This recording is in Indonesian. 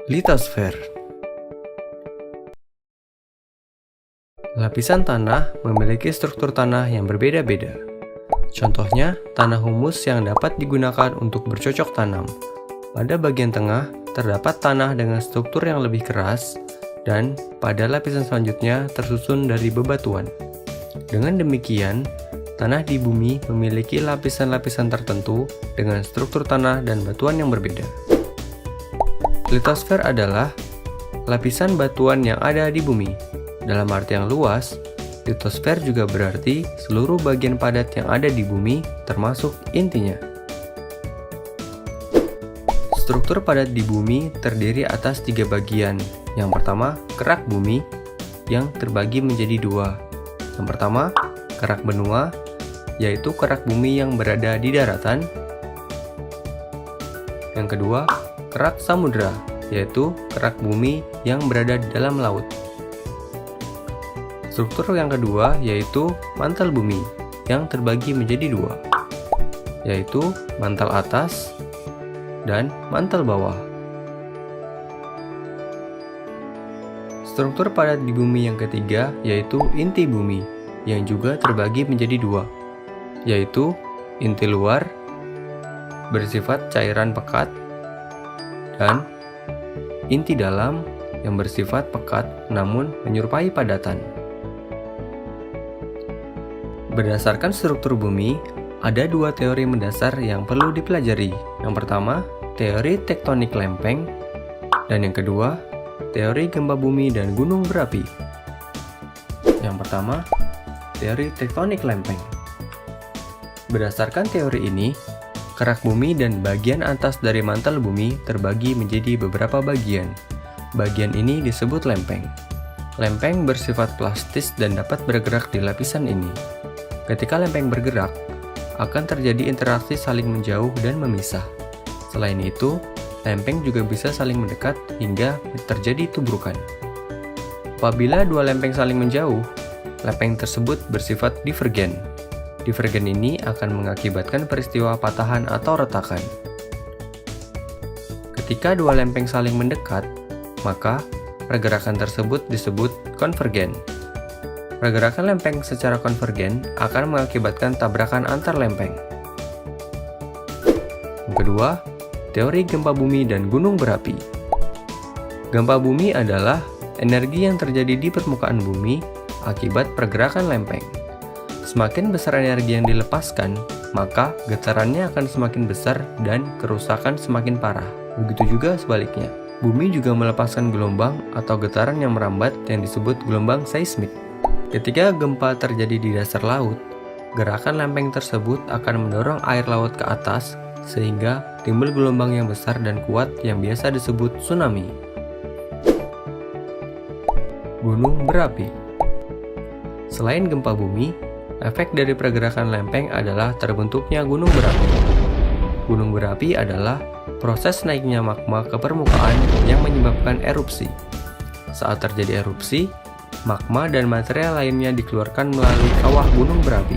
Litosfer. Lapisan tanah memiliki struktur tanah yang berbeda-beda. Contohnya, tanah humus yang dapat digunakan untuk bercocok tanam. Pada bagian tengah, terdapat tanah dengan struktur yang lebih keras, dan pada lapisan selanjutnya tersusun dari bebatuan. Dengan demikian, tanah di bumi memiliki lapisan-lapisan tertentu dengan struktur tanah dan batuan yang berbeda. Litosfer adalah lapisan batuan yang ada di bumi. Dalam arti yang luas, litosfer juga berarti seluruh bagian padat yang ada di bumi, termasuk intinya. Struktur padat di bumi terdiri atas 3 bagian. Yang pertama, kerak bumi yang terbagi menjadi 2. Yang pertama, kerak benua, yaitu kerak bumi yang berada di daratan. Yang kedua, kerak samudra, yaitu kerak bumi yang berada di dalam laut. Struktur yang kedua yaitu mantel bumi yang terbagi menjadi 2, yaitu mantel atas dan mantel bawah. Struktur padat di bumi yang ketiga yaitu inti bumi yang juga terbagi menjadi 2, yaitu inti luar bersifat cairan pekat dan inti dalam yang bersifat pekat namun menyerupai padatan. Berdasarkan struktur bumi, ada 2 teori mendasar yang perlu dipelajari. Yang pertama, teori tektonik lempeng, dan yang kedua, teori gempa bumi dan gunung berapi. Yang pertama, teori tektonik lempeng. Berdasarkan teori ini, kerak bumi dan bagian atas dari mantel bumi terbagi menjadi beberapa bagian. Bagian ini disebut lempeng. Lempeng bersifat plastis dan dapat bergerak di lapisan ini. Ketika lempeng bergerak, akan terjadi interaksi saling menjauh dan memisah. Selain itu, lempeng juga bisa saling mendekat hingga terjadi tubrukan. Apabila 2 lempeng saling menjauh, lempeng tersebut bersifat divergen. Divergen ini akan mengakibatkan peristiwa patahan atau retakan. Ketika 2 lempeng saling mendekat, maka pergerakan tersebut disebut konvergen. Pergerakan lempeng secara konvergen akan mengakibatkan tabrakan antar lempeng. Yang kedua, teori gempa bumi dan gunung berapi. Gempa bumi adalah energi yang terjadi di permukaan bumi akibat pergerakan lempeng. Semakin besar energi yang dilepaskan, maka getarannya akan semakin besar dan kerusakan semakin parah. Begitu juga sebaliknya. Bumi juga melepaskan gelombang atau getaran yang merambat yang disebut gelombang seismik. Ketika gempa terjadi di dasar laut, gerakan lempeng tersebut akan mendorong air laut ke atas sehingga timbul gelombang yang besar dan kuat yang biasa disebut tsunami. Gunung berapi. Selain gempa bumi, efek dari pergerakan lempeng adalah terbentuknya gunung berapi. Gunung berapi adalah proses naiknya magma ke permukaan yang menyebabkan erupsi. Saat terjadi erupsi, magma dan material lainnya dikeluarkan melalui kawah gunung berapi.